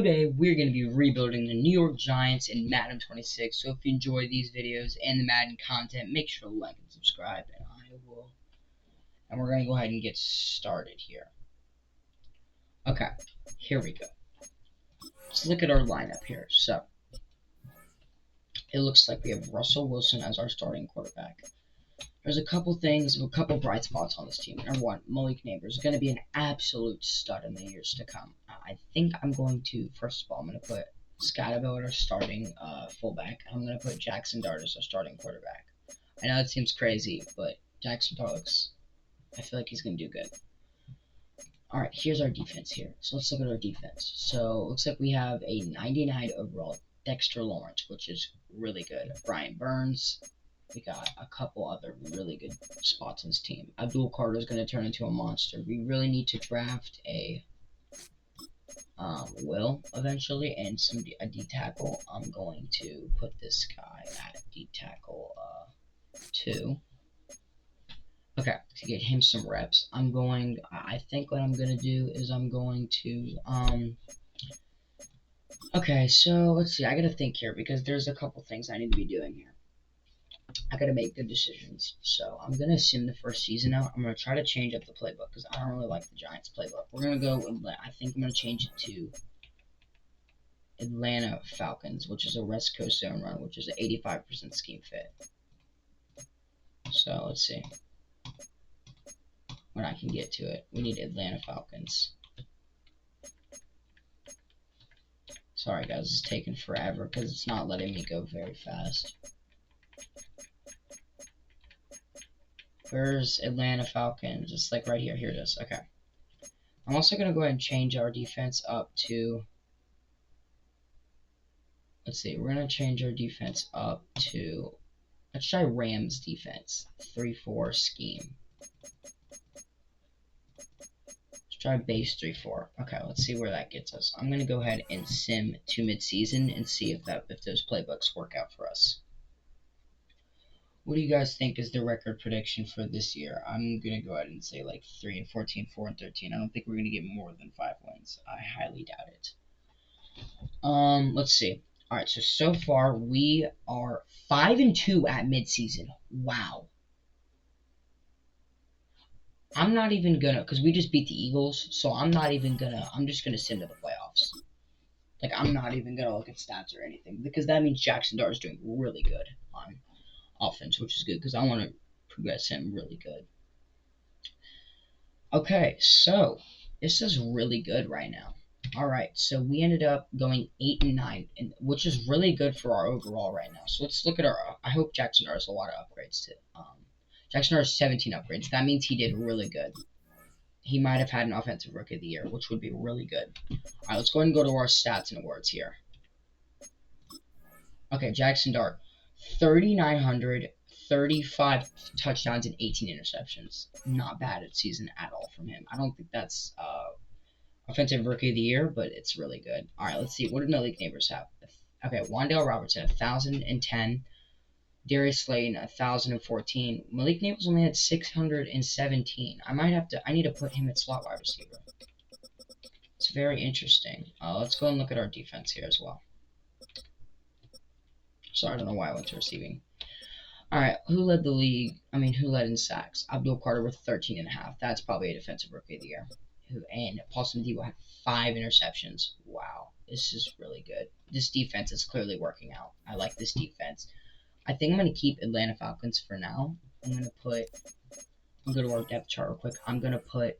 today we're going to be rebuilding the New York Giants in Madden 26. So if you enjoy these videos and the Madden content, make sure to like and subscribe, and we're going to go ahead and get started here. Okay, here we go. Let's look at our lineup here. So it looks like we have Russell Wilson as our starting quarterback. There's a couple bright spots on this team. Number one, Malik Neighbors is going to be an absolute stud in the years to come. I think I'm going to, first of all, I'm going to put Scottabelle as our starting fullback. I'm going to put Jackson Dart as our starting quarterback. I know it seems crazy, but Jackson Dart I feel like he's going to do good. Alright, here's our defense here. So let's look at our defense. So it looks like we have a 99 overall Dexter Lawrence, which is really good. Brian Burns. We got a couple other really good spots on this team. Abdul Carter is going to turn into a monster. We really need to draft a Will eventually and a D tackle. I'm going to put this guy at D tackle 2. Okay, to get him some reps. I think what I'm going to do is I'm going to okay, so let's see. I got to think here because there's a couple things I need to be doing here. I gotta make good decisions. So I'm gonna assume the first season out. I'm gonna try to change up the playbook because I don't really like the Giants playbook. We're gonna go with, I think I'm gonna change it to Atlanta Falcons, which is a West Coast zone run, which is an 85% scheme fit. So let's see when I can get to it. We need Atlanta Falcons. Sorry guys, it's taking forever because it's not letting me go very fast. Where's Atlanta Falcons? It's like right here. Here it is. Okay. I'm also going to go ahead and change our defense up to... Let's see. We're going to change our defense up to... Let's try Rams defense. 3-4 scheme. Let's try base 3-4. Okay, let's see where that gets us. I'm going to go ahead and sim to mid-season and see if those playbooks work out for us. What do you guys think is the record prediction for this year? I'm going to go ahead and say like 3-14, 4-13. I don't think we're going to get more than 5 wins. I highly doubt it. Let's see. Alright, so far we are 5-2 at midseason. Wow. I'm not even going to, because we just beat the Eagles, so I'm just going to sim to the playoffs. Like, I'm not even going to look at stats or anything, because that means Jackson Dart is doing really good on offense, which is good because I want to progress him really good. Okay, so this is really good right now. Alright, so we ended up going 8-9, which is really good for our overall right now. So let's look at our... I hope Jackson Dart has a lot of upgrades too. Jackson Dart has 17 upgrades. That means he did really good. He might have had an offensive rookie of the year, which would be really good. Alright, let's go ahead and go to our stats and awards here. Okay, Jackson Dart. 3,900, 35 touchdowns and 18 interceptions. Not bad at season at all from him. I don't think that's offensive rookie of the year, but it's really good. All right, let's see. What did Malik Neighbors have? Okay, Wan'Dale Robertson, 1,010. Darius Slayton, 1,014. Malik Neighbors only had 617. I need to put him at slot wide receiver. It's very interesting. Let's go and look at our defense here as well. So I don't know why I went to receiving. Alright, who led the league? Who led in sacks? Abdul Carter with 13.5. That's probably a defensive rookie of the year. And Paulson Debo had 5 interceptions. Wow, this is really good. This defense is clearly working out. I like this defense. I think I'm going to keep Atlanta Falcons for now. I'm going to go to our depth chart real quick. I'm going to put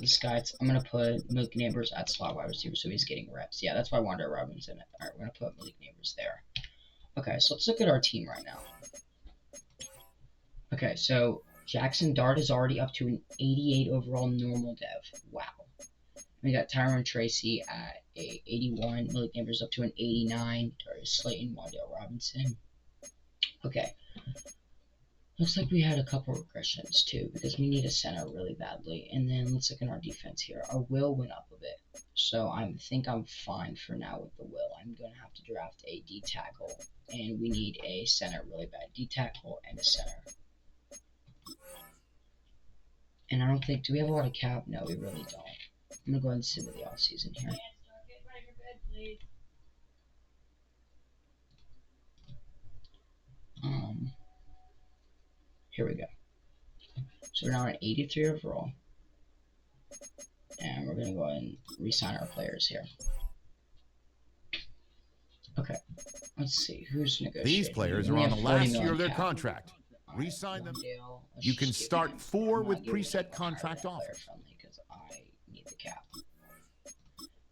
this guy. I'm gonna put Malik Neighbors at slot wide receiver, so he's getting reps. Yeah, that's why Wan'Dale Robinson. All right, we're gonna put Malik Neighbors there. Okay, so let's look at our team right now. Okay, so Jackson Dart is already up to an 88 overall normal dev. Wow. We got Tyron Tracy at a 81. Malik Neighbors up to an 89. Darius Slayton, Wan'Dale Robinson. Okay. Looks like we had a couple regressions too, because we need a center really badly. And then let's look at our defense here. Our will went up a bit, so I think I'm fine for now with the will. I'm going to have to draft a D tackle, and we need a center really bad. D tackle and a center. And I don't think, do we have a lot of cap? No, we really don't. I'm gonna go ahead and sit with the off season here. Here we go. So we're now at 83 overall. And we're going to go ahead and re-sign our players here. Okay, let's see. Who's negotiating? These players are on the last year of their contract. Re-sign them. You can start 4 with preset contract offers. Because I need the cap.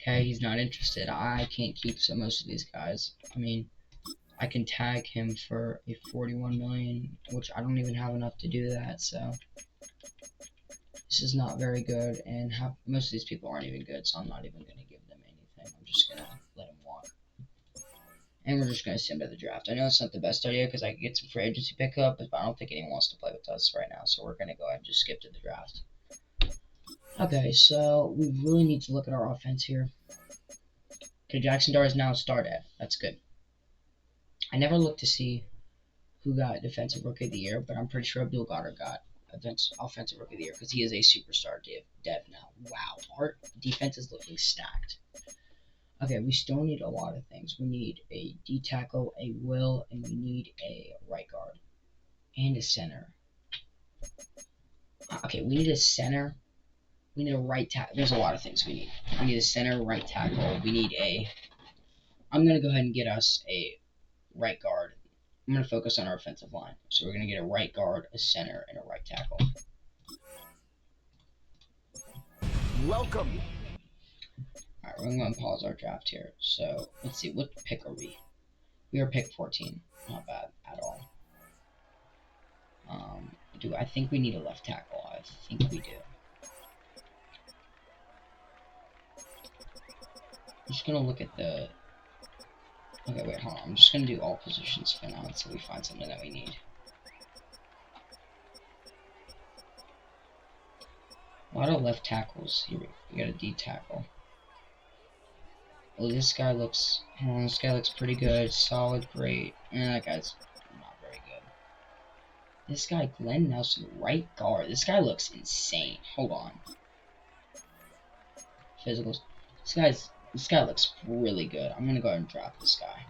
Okay, he's not interested. I can't keep most of these guys. I mean, I can tag him for a 41 million, which I don't even have enough to do that, so this is not very good, and most of these people aren't even good, so I'm not even going to give them anything. I'm just going to let them walk. And we're just going to send to the draft. I know it's not the best idea because I can get some free agency pickup, but I don't think anyone wants to play with us right now, so we're going to go ahead and just skip to the draft. Okay, so we really need to look at our offense here. Okay, Jackson Dart is now started. That's good. I never looked to see who got Defensive Rookie of the Year, but I'm pretty sure Abdul Goddard got Offensive Rookie of the Year because he is a superstar dev now. Wow, our defense is looking stacked. Okay, we still need a lot of things. We need a D tackle, a will, and we need a right guard and a center. Okay, we need a center. We need a right tackle. There's a lot of things we need. We need a center, right tackle. We need a. I'm gonna go ahead and get us a right guard. I'm going to focus on our offensive line. So we're going to get a right guard, a center, and a right tackle. Welcome. Alright, we're going to pause our draft here. So, let's see, what pick are we? We are pick 14. Not bad at all. I think we need a left tackle? I think we do. I'm just going to look at the... Okay, wait, hold on. I'm just going to do all positions for now until we find something that we need. A lot of left tackles. Here we got a D tackle. Oh, this guy looks pretty good. Solid, great. That guy's not very good. This guy, Glenn Nelson, right guard. This guy looks insane. Hold on. Physicals. This guy looks really good. I'm gonna go ahead and drop this guy.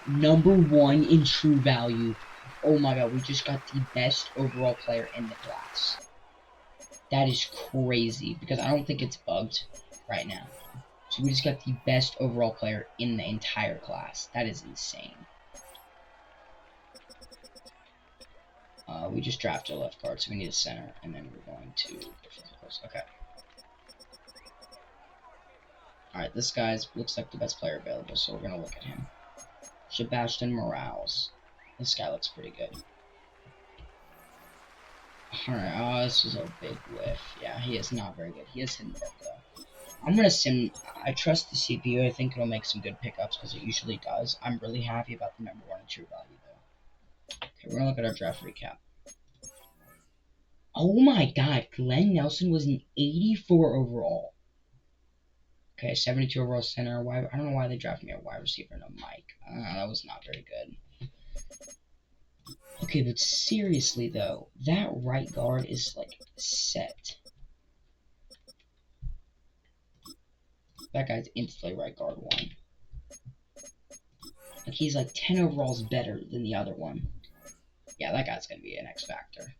#1 in true value. Oh my god, we just got the best overall player in the class. That is crazy, because I don't think it's bugged right now. So we just got the best overall player in the entire class. That is insane. We just drafted a left guard, so we need a center, and then we're going to physicals. Okay. Alright, this guy looks like the best player available, so we're going to look at him. Sebastian Morales. This guy looks pretty good. Alright, this was a big whiff. Yeah, he is not very good. He is hidden work, though. I'm going to sim... I trust the CPU. I think it'll make some good pickups, because it usually does. I'm really happy about the #1 in true value, though. Okay, we're going to look at our draft recap. Oh my god, Glenn Nelson was an 84 overall. Okay, 72 overall center. I don't know why they drafted me a wide receiver and a Mike. That was not very good. Okay, but seriously though, that right guard is like set. That guy's instantly right guard 1. Like he's like 10 overalls better than the other one. Yeah, that guy's gonna be an X factor.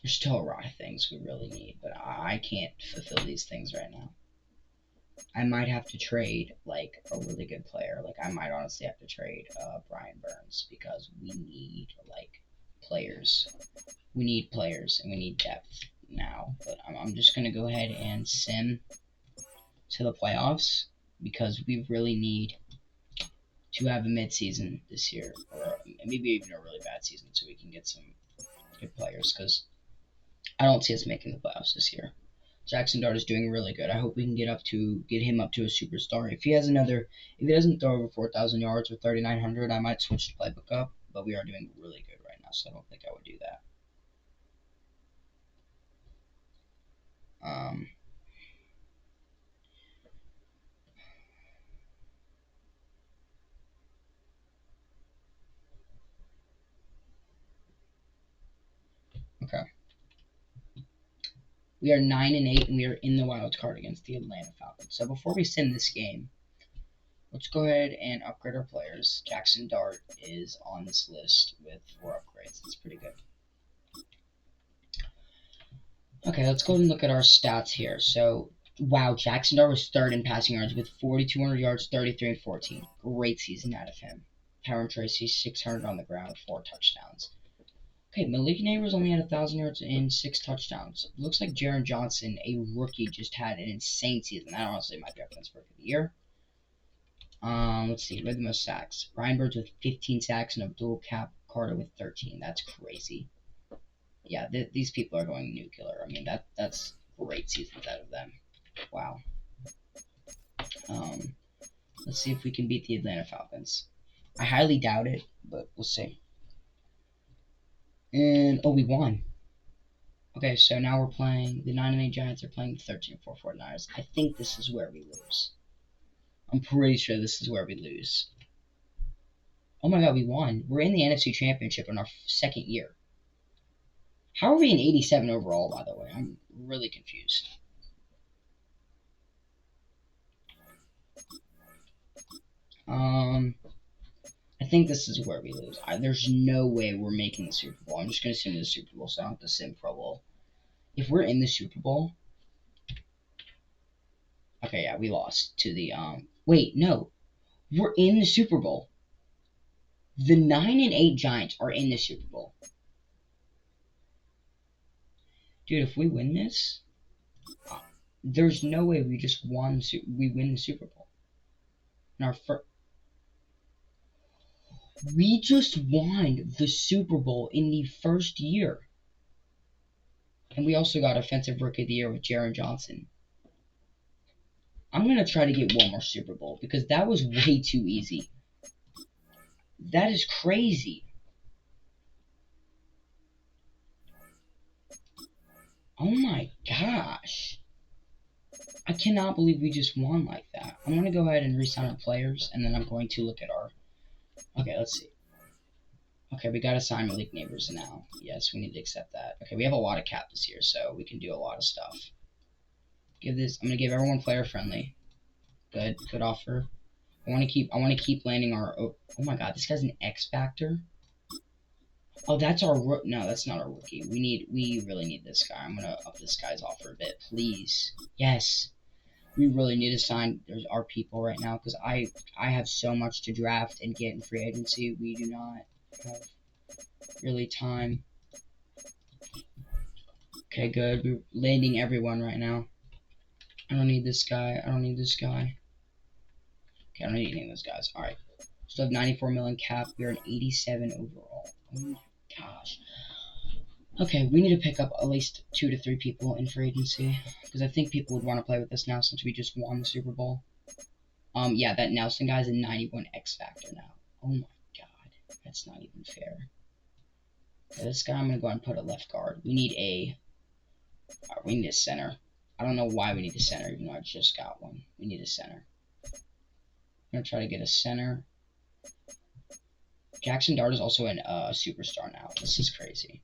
There's still a lot of things we really need, but I can't fulfill these things right now. I might have to trade, like, a really good player. Like, I might honestly have to trade Brian Burns, because we need, like, players. We need players, and we need depth now. But I'm just going to go ahead and sim to the playoffs, because we really need to have a mid-season this year, or maybe even a really bad season, so we can get some good players, because I don't see us making the playoffs this year. Jackson Dart is doing really good. I hope we can get him up to a superstar. If he doesn't throw over 4,000 yards or 3,900, I might switch to playbook up. But we are doing really good right now, so I don't think I would do that. Okay. We are 9-8, and we are in the wild card against the Atlanta Falcons. So before we send this game, let's go ahead and upgrade our players. Jackson Dart is on this list with 4 upgrades. That's pretty good. Okay, let's go ahead and look at our stats here. So, wow, Jackson Dart was 3rd in passing yards with 4,200 yards, 33 and 14. Great season out of him. Tyron Tracy, 600 on the ground, 4 touchdowns. Okay, Malik Neighbors only had 1,000 yards and 6 touchdowns. Looks like Jaron Johnson, a rookie, just had an insane season. That honestly might be our defense rookie of the year. Let's see, who had the most sacks? Ryan Birds with 15 sacks and Abdul Carter with 13. That's crazy. Yeah, these people are going nuclear. I mean, that's great seasons out of them. Wow. Let's see if we can beat the Atlanta Falcons. I highly doubt it, but we'll see. And, oh, we won. Okay, so now we're playing, the 9-8 Giants are playing the 13-4 49ers. I think this is where we lose. I'm pretty sure this is where we lose. Oh my god, we won. We're in the NFC Championship in our 2nd year. How are we in 87 overall, by the way? I'm really confused. I think this is where we lose. There's no way we're making the Super Bowl. I'm just going to sim the Super Bowl, so I don't have to sim Pro Bowl. If we're in the Super Bowl... Okay, yeah, we lost to the... Wait, no. We're in the Super Bowl. The 9-8 Giants are in the Super Bowl. Dude, if we win this... there's no way we just won... we win the Super Bowl. In our first... We just won the Super Bowl in the 1st year. And we also got Offensive Rookie of the Year with Jaron Johnson. I'm going to try to get one more Super Bowl because that was way too easy. That is crazy. Oh my gosh. I cannot believe we just won like that. I'm going to go ahead and re-sign our players, and then I'm going to look at our... Okay, let's see. Okay, we got to sign Malik Neighbors now. Yes, we need to accept that. Okay, we have a lot of cap this year, so we can do a lot of stuff. I'm going to give everyone player friendly. Good offer. I want to keep landing our... Oh my god, this guy's an X Factor? Oh, that's our... No, that's not our rookie. We really need this guy. I'm going to up this guy's offer a bit, please. Yes. We really need to sign our people right now, because I have so much to draft and get in free agency. We do not have really time. Okay, good. We're landing everyone right now. I don't need this guy. I don't need this guy. Okay, I don't need any of those guys. Alright. Still have 94 million cap. We're an 87 overall. Oh my gosh. Okay, we need to pick up at least 2 to 3 people in free agency, because I think people would want to play with us now since we just won the Super Bowl. Yeah, that Nelson guy's a 91 X Factor now. Oh my god. That's not even fair. Okay, this guy I'm going to go ahead and put a left guard. We need a center. I don't know why we need a center, even though I just got one. We need a center. I'm going to try to get a center. Jackson Dart is also a superstar now. This is crazy.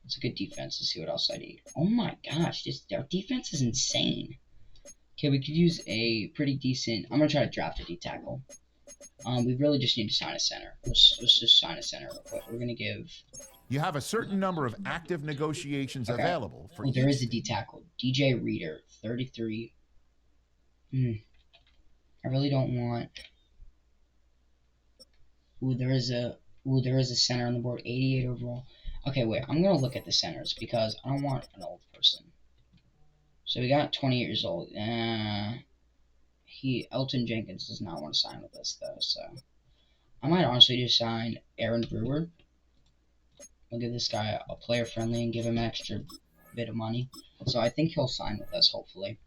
It's a good defense. Let's see what else I need. Oh my gosh, our defense is insane. Okay, we could use a pretty decent... I'm going to try to draft a D-tackle. We really just need to sign a center. Let's just sign a center real quick. We're going to give... You have a certain number of active negotiations available for there is a D-tackle. DJ Reader, 33. I really don't want... there is a center on the board, 88 overall. Okay, wait, I'm going to look at the centers because I don't want an old person. So we got 28 years old. Elton Jenkins does not want to sign with us, though, so... I might honestly just sign Aaron Brewer. I'll give this guy a player friendly and give him an extra bit of money. So I think he'll sign with us, hopefully.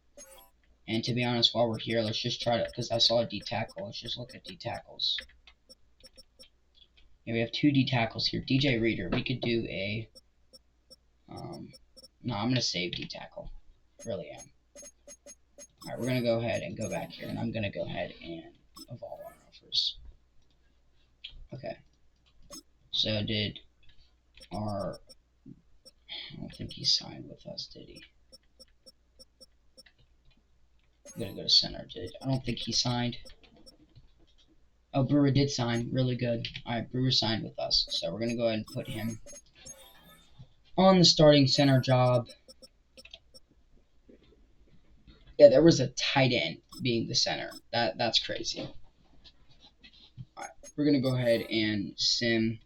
And to be honest, while we're here, let's just try to... Because I saw a D-tackle. Let's just look at D-tackles. Yeah, we have 2 D-tackles here. DJ Reader. We could do a... no, I'm going to save D-tackle. Really am. Alright, we're going to go ahead and go back here. And I'm going to go ahead and evolve our offers. Okay. So did our... I don't think he signed with us, did he? I'm gonna go to center. I don't think he signed. Oh, Brewer did sign. Really good. Alright, Brewer signed with us. So we're going to go ahead and put him on the starting center job. Yeah, there was a tight end being the center. That's crazy. Alright, we're going to go ahead and sim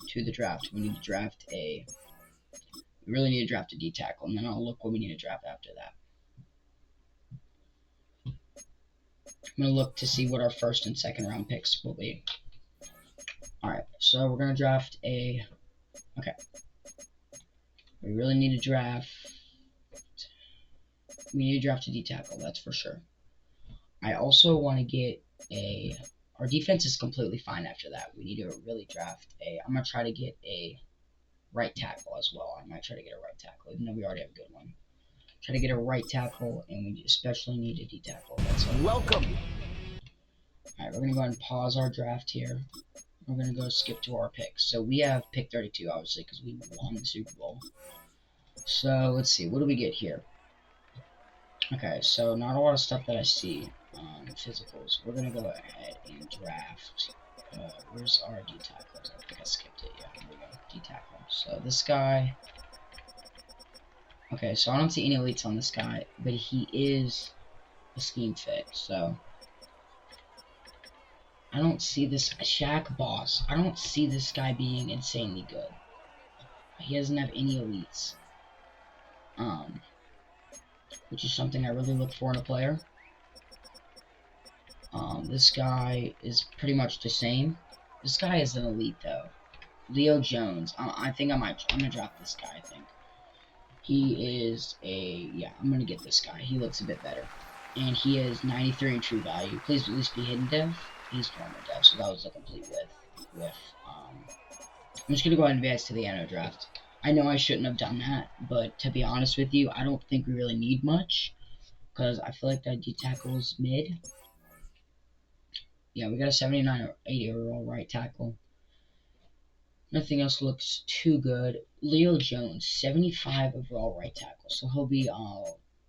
to the draft. We need to draft a... We really need to draft a D-tackle, and then I'll look what we need to draft after that. I'm going to look to see what our first and second round picks will be. Alright, so we're going to draft a... Okay. We really need to draft... We need to draft a D-tackle, that's for sure. I also want to get a... Our defense is completely fine after that. We need to really draft a... I'm going to try to get a right tackle as well. I might try to get a right tackle, even though we already have a good one. Try to get a right tackle, and we especially need a D-tackle. Welcome! Alright, we're going to go ahead and pause our draft here. We're going to go skip to our picks. So we have pick 32, obviously, because we won the Super Bowl. So, let's see. What do we get here? Okay, so not a lot of stuff that I see on physicals. We're going to go ahead and draft. Where's our D-tackles? I think I skipped it. Yeah, here we go. D-tackle. So this guy. Okay, so I don't see any elites on this guy, but he is a scheme fit, so. I don't see this. Shaq Boss. I don't see this guy being insanely good. He doesn't have any elites. Which is something I really look for in a player. This guy is pretty much the same. This guy is an elite though. Leo Jones. I think I'm gonna draft this guy. I think he is a I'm gonna get this guy. He looks a bit better, and he is 93 in true value. Please at least be hidden dev. He's normal dev, so that was a complete with. I'm just gonna go ahead and advance to the NO draft. I know I shouldn't have done that, but to be honest with you, I don't think we really need much, because I feel like that D-tackle is mid. Yeah, we got a 79 or 80 overall right tackle. Nothing else looks too good. Leo Jones, 75 overall right tackle, so he'll be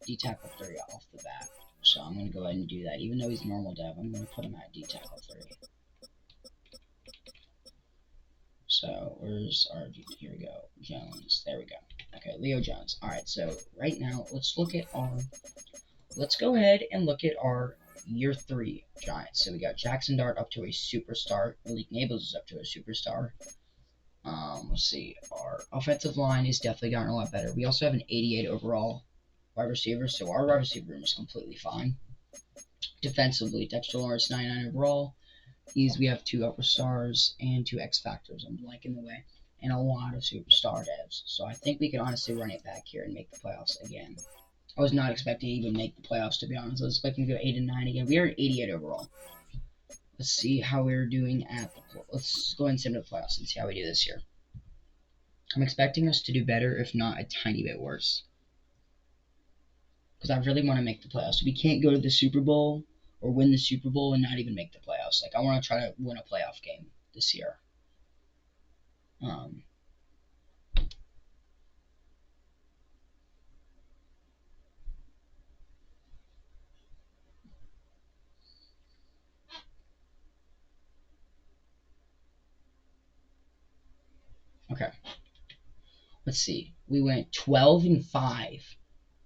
D-tackle 3 off the bat. So I'm going to go ahead and do that. Even though he's normal dev, I'm going to put him at D-tackle 3. So, where's our... Here we go. Jones. There we go. Okay, Leo Jones. Alright, so right now, let's look at our... Let's go ahead and look at our year 3 Giants. So we got Jackson Dart up to a superstar. Malik Nabels is up to a superstar. Let's see. Our offensive line is definitely gotten a lot better. We also have an 88 overall wide receiver, so our wide receiver room is completely fine. Defensively, Dexter Lawrence, 99 overall. We have 2 upper stars and 2 X factors. I'm liking the way, and a lot of superstar devs. So I think we can honestly run it back here and make the playoffs again. I was not expecting to even make the playoffs, to be honest. I was expecting to go 8 and 9 again. We are at 88 overall. Let's see how we're doing at the. Let's go ahead and send to the playoffs and see how we do this year. I'm expecting us to do better, if not a tiny bit worse. Because I really want to make the playoffs. We can't go to the Super Bowl or win the Super Bowl and not even make the playoffs. Like, I want to try to win a playoff game this year. Okay. Let's see. We went 12 and 5.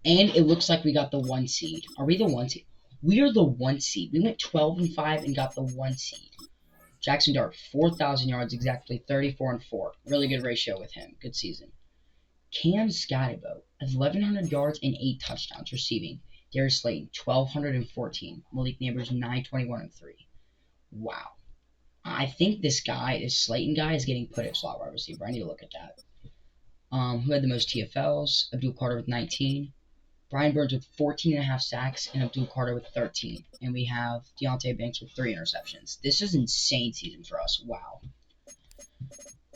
And it looks like we got the 1 seed. Are we the 1 seed? We are the 1 seed. We went 12 and 5 and got the 1 seed. Jackson Dart, 4,000 yards, exactly 34 and 4. Really good ratio with him. Good season. Cam Scatterbo, 1,100 yards and 8 touchdowns receiving. Darius Slayton, 1,214. Malik Nabers, 921 and 3. Wow. I think this Slayton guy, is getting put at slot wide receiver. I need to look at that. Who had the most TFLs? Abdul Carter with 19. Brian Burns with 14.5 sacks, and Abdul Carter with 13. And we have Deontay Banks with 3 interceptions. This is an insane season for us. Wow.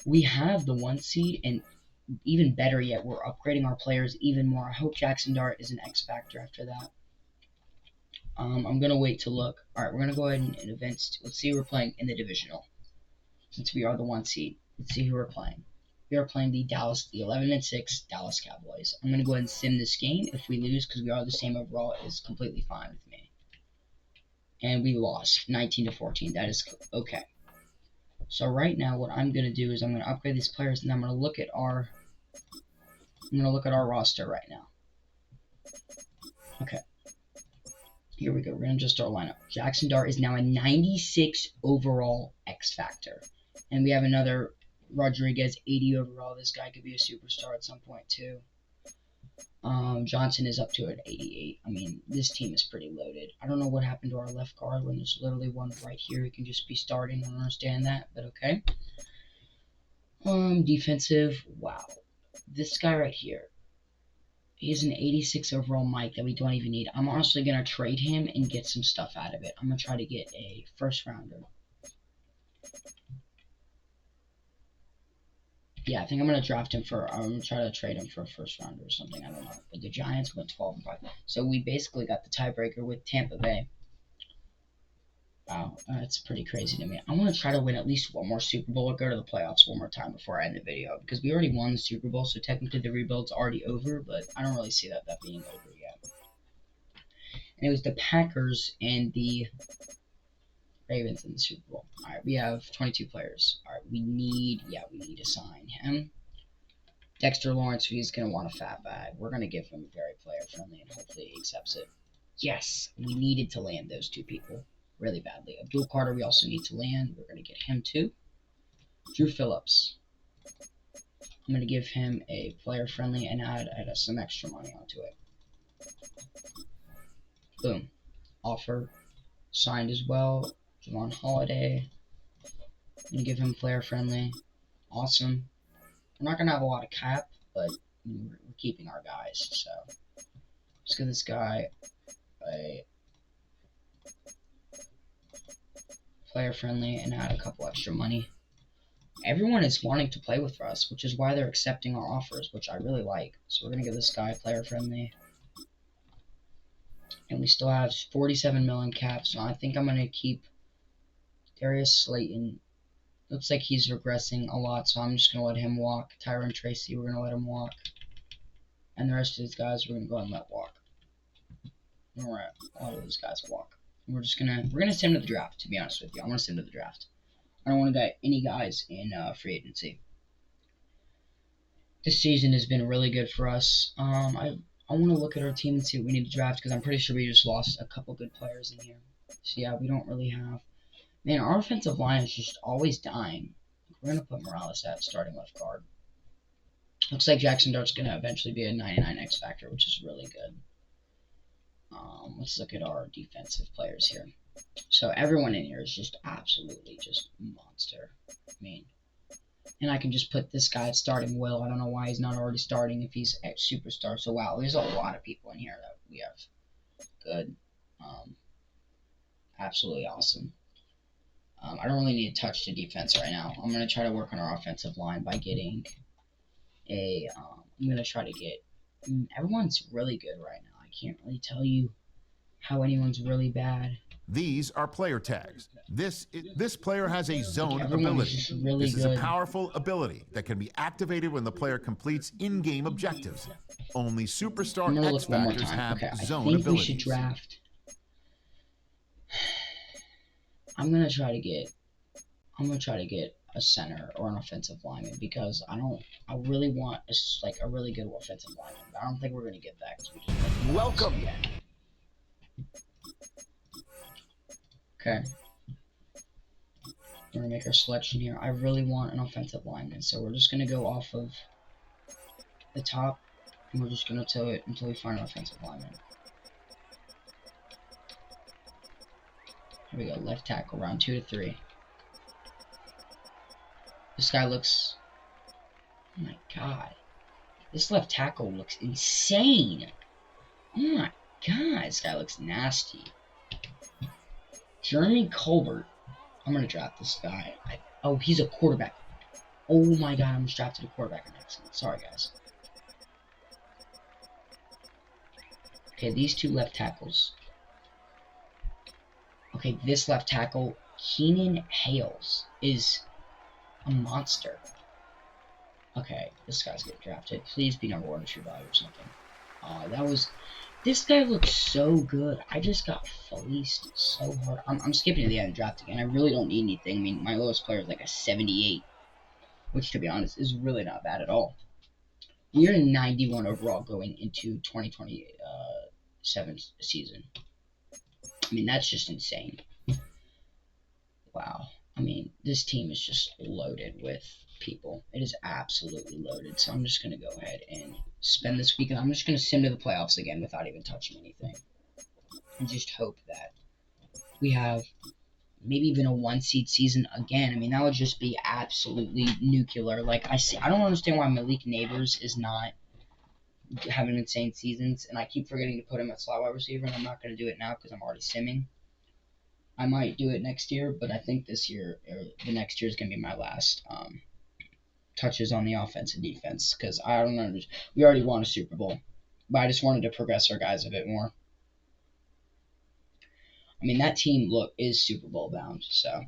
We have the 1 seed, and even better yet, we're upgrading our players even more. I hope Jackson Dart is an X factor after that. I'm going to wait to look. Alright, we're going to go ahead and events. Let's see who we're playing in the divisional. Since we are the 1 seed. Let's see who we're playing. We are playing the 11 and 6 Dallas Cowboys. I'm going to go ahead and sim this game. If we lose, because we are the same overall, it is completely fine with me. and we lost 19-14. That is okay. So right now, what I'm gonna do is I'm gonna upgrade these players, and I'm gonna look at our roster right now. Okay. Here we go. We're gonna adjust our lineup. Jackson Dart is now a 96 overall X Factor, and we have another Rodriguez 80 overall. This guy could be a superstar at some point too. Johnson is up to an 88. I mean, this team is pretty loaded. I don't know what happened to our left guard when there's literally one right here who can just be starting. I don't understand that, but okay. Defensive. Wow. This guy right here. He's an 86 overall Mike that we don't even need. I'm honestly going to trade him and get some stuff out of it. I'm going to try to get a first rounder. Yeah, I think I'm going to draft him for, I'm going to try to trade him for a first rounder or something. I don't know. But the Giants went 12-5. So we basically got the tiebreaker with Tampa Bay. Wow, that's pretty crazy to me. I want to try to win at least one more Super Bowl or go to the playoffs one more time before I end the video. Because we already won the Super Bowl, so technically the rebuild's already over. But I don't really see that being over yet. And it was the Packers and the Ravens in the Super Bowl. Alright, we have 22 players. Alright, we need to sign him. Dexter Lawrence, he's going to want a fat bag. We're going to give him very player friendly and hopefully he accepts it. Yes, we needed to land those two people really badly. Abdul Carter, we also need to land. We're going to get him too. Drew Phillips. I'm going to give him a player friendly and add some extra money onto it. Boom. Offer signed as well. Javon Holiday. I'm going to give him player friendly. Awesome. We're not going to have a lot of cap, but we're keeping our guys. So let's give this guy a player friendly and add a couple extra money. Everyone is wanting to play with us, which is why they're accepting our offers, which I really like. So we're going to give this guy player friendly. And we still have 47 million cap, so I think I'm going to keep Darius Slayton. Looks like he's regressing a lot, so I'm just going to let him walk. Tyron Tracy, we're going to let him walk. And the rest of these guys, we're going to go ahead and let walk. Alright, all of these guys walk. And we're going to send him to the draft, to be honest with you. I want to send him to the draft. I don't want to get any guys in free agency. This season has been really good for us. I want to look at our team and see what we need to draft, because I'm pretty sure we just lost a couple good players in here. So yeah, we don't really have... Man, our offensive line is just always dying. We're going to put Morales at starting left guard. Looks like Jackson Dart's going to eventually be a 99 X Factor, which is really good. Let's look at our defensive players here. So everyone in here is just absolutely just monster. I mean, and I can just put this guy at starting Will. I don't know why he's not already starting if he's at superstar. So wow, there's a lot of people in here that we have good. Absolutely awesome. I don't really need to touch the defense right now. I'm going to try to work on our offensive line by getting a, I'm going to try to get, everyone's really good right now. I can't really tell you how anyone's really bad. These are player tags. This player has a zone ability. Really this is a powerful ability that can be activated when the player completes in-game objectives. Only superstar X Factors have zone abilities. We should draft. I'm gonna try to get a center or an offensive lineman, because I really want a really good offensive lineman. But I don't think we're gonna get that because we just welcome. Okay. We're gonna make our selection here. I really want an offensive lineman, so we're just gonna go off of the top, and we're just gonna tow it until we find an offensive lineman. Here we go, left tackle, round 2 to 3. This guy looks... Oh my god. This left tackle looks insane. Oh my god, this guy looks nasty. Jeremy Colbert. I'm gonna draft this guy. Oh, he's a quarterback. Oh my god, I'm just drafted a quarterback in accident. Sorry, guys. Okay, these two left tackles. Okay, this left tackle, Keenan Hales, is a monster. Okay, this guy's getting drafted. Please be number 1 true value or something. This guy looks so good. I just got fleeced so hard. I'm skipping to the end of the draft again. I really don't need anything. I mean, my lowest player is like a 78, which, to be honest, is really not bad at all. We are 91 overall going into 2027 season. I mean, that's just insane. Wow. I mean, this team is just loaded with people. It is absolutely loaded. So I'm just going to go ahead and spend this weekend. I'm just going to sim to the playoffs again without even touching anything. And just hope that we have maybe even a 1-seed season again. I mean, that would just be absolutely nuclear. Like, I don't understand why Malik Neighbors is not having insane seasons, and I keep forgetting to put him at slot wide receiver, and I'm not going to do it now because I'm already simming. I might do it next year, but I think this year, or the next year, is going to be my last touches on the offense and defense, because I don't know. We already won a Super Bowl, but I just wanted to progress our guys a bit more. I mean, that team, look, is Super Bowl bound, so.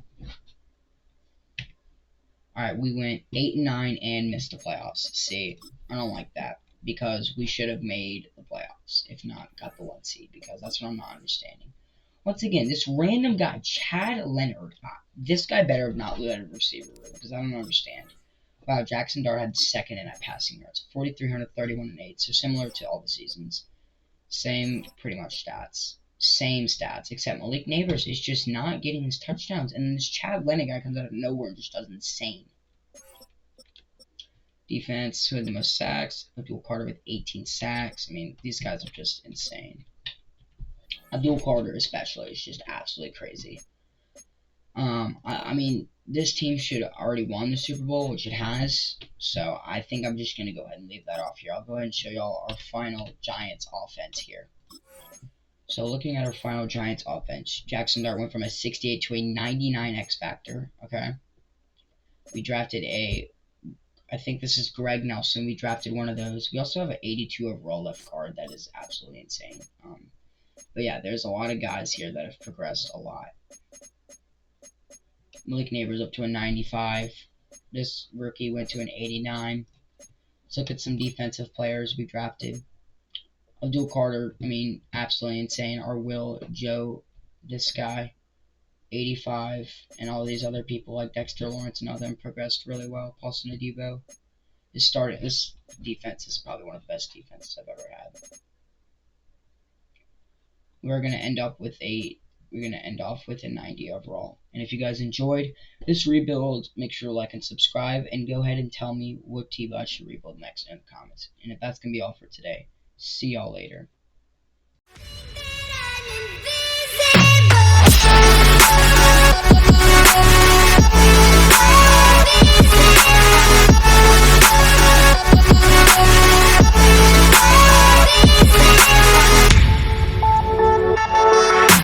Alright, we went 8-9 and missed the playoffs. See, I don't like that, because we should have made the playoffs, if not got the 1 seed, because that's what I'm not understanding. Once again, this random guy, Chad Leonard, this guy better have not led a receiver room, because I don't understand. Wow, Jackson Dart had second in at passing yards, 4,331 and 8, so similar to all the seasons. Same, pretty much stats. Same stats, except Malik Neighbors is just not getting his touchdowns, and then this Chad Leonard guy comes out of nowhere and just does insane. Defense, who had the most sacks, Abdul Carter with 18 sacks. I mean, these guys are just insane. Abdul Carter especially is just absolutely crazy. I mean, this team should have already won the Super Bowl, which it has, so I think I'm just going to go ahead and leave that off here. I'll go ahead and show y'all our final Giants offense here. So looking at our final Giants offense, Jackson Dart went from a 68 to a 99 X Factor, okay? We drafted I think this is Greg Nelson. We drafted one of those. We also have an 82 overall left guard. That is absolutely insane. But yeah, there's a lot of guys here that have progressed a lot. Malik Neighbors up to a 95. This rookie went to an 89. Let's look at some defensive players we drafted. Abdul Carter, I mean, absolutely insane. Our Will, Joe, this guy, 85, and all these other people like Dexter Lawrence and all them progressed really well. Paulson Adebo. This defense is probably one of the best defenses I've ever had. We're gonna end off with a 90 overall. And if you guys enjoyed this rebuild, make sure to like and subscribe, and go ahead and tell me what team I should rebuild next in the comments. And if that's gonna be all for today, see y'all later.